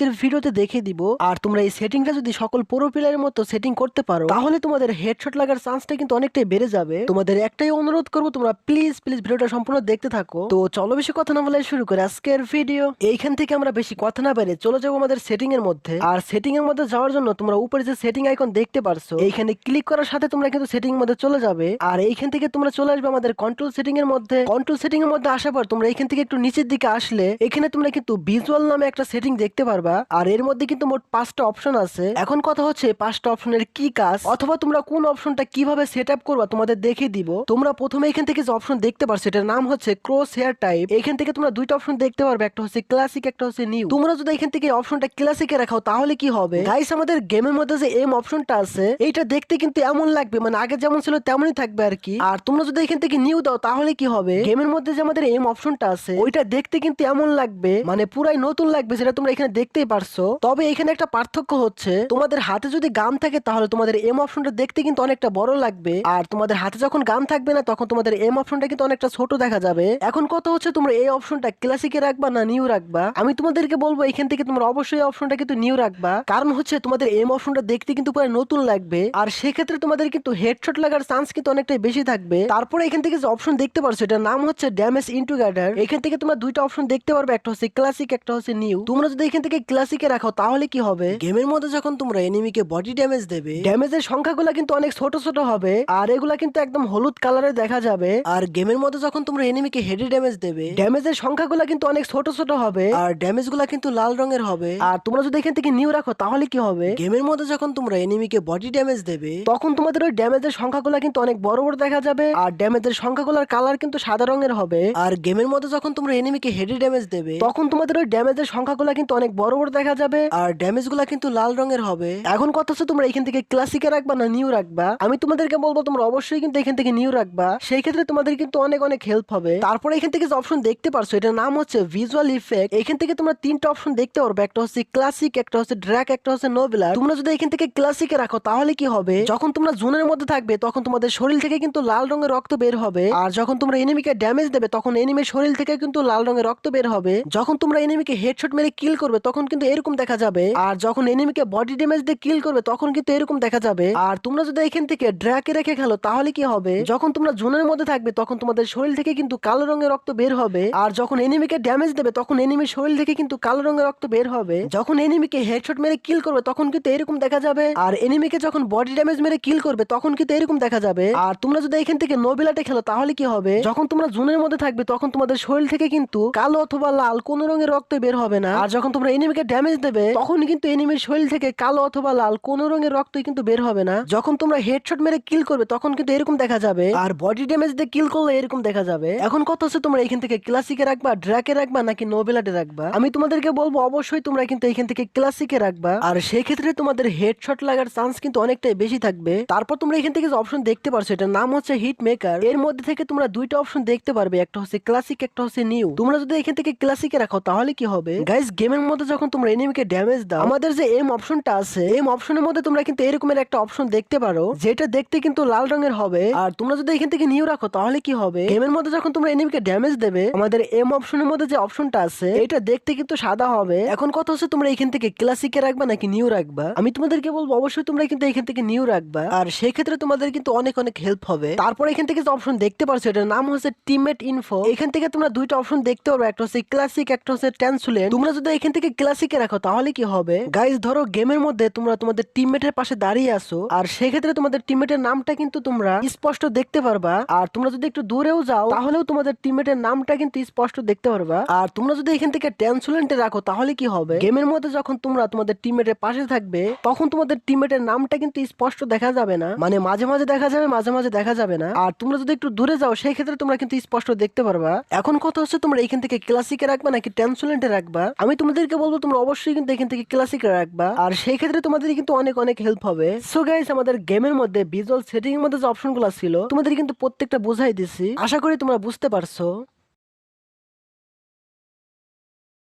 আজকের ভিডিওতে দেখিয়ে দিব। আর তোমরা এই সেটিংটা যদি সকল প্রো প্লেয়ারের মতো সেটিং করতে পারো তাহলে তোমাদের হেডশট লাগার চান্সটা কিন্তু অনেকটাই বেড়ে যাবে। তোমাদের একটাই অনুরোধ করবো, তোমরা প্লিজ প্লিজ ভিডিওটা সম্পূর্ণ দেখতে থাকো। তো চলো বেশি কথা না বলে শুরু করে আজকের ভিডিও। এইখান থেকে আমরা বেশি কথা না বেরে চলে যাবো আমাদের সেটিং এর মধ্যে। আর সেটিং এর মধ্যে যাওয়ার জন্য তোমরা উপরে যে সেটিং আইকন দেখতে পারছো এইখানে ক্লিক করার সাথে তোমরা কিন্তু সেটিং এর মধ্যে চলে যাবে। আর এইখান থেকে তোমরা চলে আসবে আমাদের কন্ট্রোল সেটিং এর মধ্যে। কন্ট্রোল সেটিং এর মধ্যে আসার পর তোমরা এখান থেকে একটু নিচের দিকে আসলে এখানে তোমরা কিন্তু ভিজুয়াল নামে একটা সেটিং দেখতে পারবা। আর এর মধ্যে কিন্তু মোট 5টা অপশন আছে। এখন কথা হচ্ছে 5টা অপশনের কি কাজ অথবা তোমরা কোন অপশনটা কিভাবে সেট আপ করবা তোমাদের দেখিয়ে দিব। তোমরা প্রথমে এখান থেকে যে অপশন দেখতে পারছো এটার নাম হচ্ছে ক্রস হেয়ার টাইপ। এখান থেকে তোমরা দুইটা অপশন দেখতে পারবে, একটা হচ্ছে ক্লাসিক, একটা হচ্ছে নিউ। তোমরা যদি এখান থেকে অপশনটা ক্লাসিকে রাখাও তাহলে কি হবে গাইস, আমাদের গেমের মধ্যে যে এম অপশনটা আছে এইটা দেখতে কিন্তু এমন লাগবে, মানে আগে যেমন ছিল তেমনই থাকবে আর কি। আর তোমরা যদি এখান থেকে নিউ দাও তাহলে কি হবে, গেমের মধ্যে যে আমাদের এম অপশনটা আছে ওইটা দেখতে কিন্তু এমন লাগবে, মানে পুরাই নতুন লাগবে, যেটা তোমরা এখানে দেখতেই পারছো। তবে এখানে একটা পার্থক্য হচ্ছে তোমাদের হাতে যদি গান থাকে তাহলে তোমাদের এম অপশনটা দেখতে কিন্তু অনেকটা বড় লাগবে। আর তোমাদের হাতে যখন গান থাকবে না তখন তোমাদের এম অপশনটা কিন্তু অনেকটা ছোট দেখা যাবে। এখন কথা হচ্ছে তোমরা এই অপশনটা ক্লাসিকে রাখবা না নিউ রাখবা। আমি তোমাদেরকে বলবো এখান থেকে তোমরা অবশ্যই অপশনটা কিন্তু নিউ রাখবা, কারণ হচ্ছে তোমাদের এম অপশনটা দেখতে কিন্তু পুরো নতুন লাগবে। আর সেক্ষেত্রে তোমাদের কিন্তু হেডশট লাগার চান্স কিন্তু অনেকটাই বেশি থাকবে। তারপরে এখান থেকে যে অপশন দেখতে পারছো এটার নাম হচ্ছে ড্যামেজ ইনটুগেদার। এখান থেকে তোমরা দুইটা অপশন দেখতে পারবে, একটা হচ্ছে ক্লাসিক, একটা হচ্ছে নিউ। তোমরা যদি এখান থেকে ক্লাসিকে রাখো তাহলে কি হবে, গেমের মধ্যে যখন তোমরা এনিমিকে বডি ড্যামেজ দেবে ড্যামেজের সংখ্যাগুলো কিন্তু অনেক ছোট ছোট হবে আর এগুলা কিন্তু একদম হলুদ কালারে দেখা যাবে। আর গেমের মধ্যে যখন তোমরা এনিমিকে হেডি ড্যামেজ দেবে ড্যামেজের সংখ্যাগুলো কিন্তু অনেক ছোট ছোট হবে আর ড্যামেজ গুলা কিন্তু লাল রঙের হবে। আর তোমরা যদি এখান থেকে নিউ রাখো তাহলে কি হবে, গেমের মধ্যে যখন তোমরা এনিমিকে বডি ড্যামেজ দেবে তখন তোমাদের ওই ড্যামেজের সংখ্যাগুলো কিন্তু অনেক বড় বড় দেখা যাবে আর ড্যামেজের সংখ্যাগুলোর কালার কিন্তু সাদা রঙের হবে। আর গেমের মধ্যে যখন তোমরা এনিমিকে হেডি ড্যামেজ দেবে তখন তোমাদের ওই ড্যামেজের সংখ্যাগুলো কিন্তু অনেক বড় বড় দেখা যাবে আর ড্যামেজ গুলা কিন্তু লাল রঙের হবে। এখন কথা হচ্ছে তোমরা এখান থেকে ক্লাসিকে রাখবা না নিউ রাখবা। আমি তোমাদেরকে বলবো তোমরা অবশ্যই কিন্তু এখান থেকে নিউ রাখবা, সেই ক্ষেত্রে তোমাদের কিন্তু অনেক অনেক হেল্প হবে। তারপরে এখান থেকে যে অপশন দেখতে পারছো এটার নাম হচ্ছে ভিজুয়াল ইফেক্ট। এখান থেকে তোমরা 3টা অপশন দেখতে পারবে, একটা হচ্ছে ক্লাসিক, একটা হচ্ছে ড্র্যাগ, একটা হচ্ছে নোবেলার। তোমরা যদি এখান থেকে ক্লাসিকে রাখো তাহলে কি হবে, যখন তোমরা জোনের মধ্যে থাকবে তখন তোমাদের শরীর থেকে কিন্তু লাল রঙের রক্ত বের হবে। আর যখন তোমরা এনিমিকে ড্যামেজ দেবে তখন এনিমির শরীর থেকে কিন্তু লাল রঙের রক্ত বের হবে। যখন তোমরা এনিমিকে হেডশট মেরে কিল করবে তখন কিন্তু এরকম দেখা যাবে। আর যখন এনিমিকে বডি ড্যামেজ দিয়ে কিল করবে তখন কিন্তু এরকম দেখা যাবে। আর তোমরা যদি এখান থেকে ড্র্যাগে রেখে খেলো তাহলে কি হবে, যখন তোমরা জোনের মধ্যে থাকবে তখন তোমাদের শরীর থেকে কিন্তু কালো রঙের রক্ত বের হবে। আর যখন এনিমিকে ড্যামেজ দেবে তখন এনিমির শরীর থেকে কিন্তু কালো রঙের রক্ত বের হবে। যখন এনিমিকে হেডশট মেরে কিল করবে তখন কিন্তু এরকম দেখা যাবে। আর এনিমিকে যখন বডি ড্যামেজ মেরে কিল করবে তখন কিন্তু এরকম দেখা যাবে। আর তোমরা যদি এখান থেকে নোবেলাটে খেলো তাহলে কি হবে, যখন তোমরা জোনের মধ্যে থাকবে তখন তোমাদের শরীর থেকে কিন্তু কালো অথবা লাল কোন রঙের রক্ত বের হবে না। আর যখন তোমরা এনিমিকে ড্যামেজ দেবে তখন কিন্তু এনিমির শরীর থেকে কালো অথবা লাল কোন রঙের রক্তই কিন্তু বের হবে না। যখন তোমরা হেডশট মেরে কিল করবে তখন কিন্তু এরকম দেখা যাবে। আর বডি ড্যামেজ দিয়ে কিল করলে এরকম দেখা যাবে। এখন কথা হচ্ছে তোমরা এখান থেকে ক্লাসিকে রাখবা, ড্র্যাকে রাখবা নাকি নোবেলাটে রাখবা। আমি তোমাদেরকে বলবো অবশ্যই তোমরা কিন্তু এখান থেকে ক্লাসিকে রাখবা, আর সেই ক্ষেত্রে তোমাদের হেডশট লাগার চান্স কিন্তু অনেকটাই বেশি থাকবে। তারপর তোমরা এখান থেকে যে অপশন দেখতে পারছো এটার নাম হচ্ছে হিট মেকার। এর মধ্যে থেকে তোমরা দুইটা অপশন দেখতে পারবে, একটা হচ্ছে ক্লাসিক, একটা হচ্ছে নিউ। তোমরা যদি এখান থেকে ক্লাসিকে রাখো তাহলে কি হবে গাইস, গেমের মধ্যে যখন তোমরা এনিমিকে ড্যামেজ দাও আমাদের যে এম অপশনটা আছে এম অপশনের মধ্যে তোমরা কিন্তু এরকমের একটা অপশন দেখতে পারো যেটা দেখতে কিন্তু লাল রঙের হবে। আর তোমরা যদি এখান থেকে নিউ রাখো তাহলে কি হবে, গেমের মধ্যে যখন তোমরা এনিমিকে ড্যামেজ দেবে আমাদের এম অপশনের মধ্যে যে অপশনটা আছে এটা দেখতে কিন্তু সাদা হবে। এখন কথা হচ্ছে তোমরা এখান থেকে ক্লাসিকে রাখবা নাকি নিউ রাখবা। আমি তোমাদেরকে বলবো অবশ্যই তোমরা কিন্তু এখান থেকে নিউ রাখবা, আর সেই ক্ষেত্রে তোমাদের কিন্তু অনেক অনেক হেল্প হবে। তারপর এখান থেকে যে অপশন দেখতে পারছো এটার নাম হচ্ছে টিমমেট ইনফো। এখান থেকে তোমরা দুইটা অপশন দেখতে পারবে, একটা হচ্ছে ক্লাসিক, একটা হচ্ছে ট্রান্সলেট। তোমরা যদি এখান থেকে ক্লাসিকে রাখো তাহলে কি হবে গাইস, ধরো গেমের মধ্যে তোমরা তোমাদের টিমমেটের পাশে দাঁড়িয়ে আসো আর সেক্ষেত্রে তোমাদের টিমমেটের নামটা কিন্তু তোমরা স্পষ্ট দেখতে পারবা। আর তোমরা যদি একটু দূরেও যাও তাহলেও তোমাদের টিমমেটের নামটা কিন্তু স্পষ্ট দেখতে পারবা। আর তোমরা যদি এখান থেকে ট্রান্সলেন্টে রাখো তাহলে কি হবে, গেমের মধ্যে যখন তোমরা তোমাদের টিমমেটের পাশে থাকবে তখন তোমাদের টিমমেটের নামটা কিন্তু স্পষ্ট দেখা যাবে না, মানে মাঝে মাঝে দেখা যাবে মাঝে মাঝে দেখা যাবে না। আর তোমরা যদি একটু দূরে যাও সেই ক্ষেত্রে তোমরা কিন্তু স্পষ্ট দেখতে পারবা। এখন কথা হচ্ছে তোমরা এখান থেকে ক্লাসিকে রাখবা নাকি ট্রান্সলেন্টে রাখবা। আমি তোমাদেরকে বলবো তোমরা অবশ্যই কিন্তু এখান থেকে ক্লাসিকে রাখবা, আর সেই ক্ষেত্রে তোমাদের কিন্তু অনেক অনেক হেল্প হবে। সো গাইস, আমাদের গেমের মধ্যে ভিজুয়াল সেটিং এর মধ্যে যে অপশনগুলো ছিল তোমাদের কিন্তু প্রত্যেকটা বোঝাই দিছি, আশা করি তোমরা বুঝতে পারছো।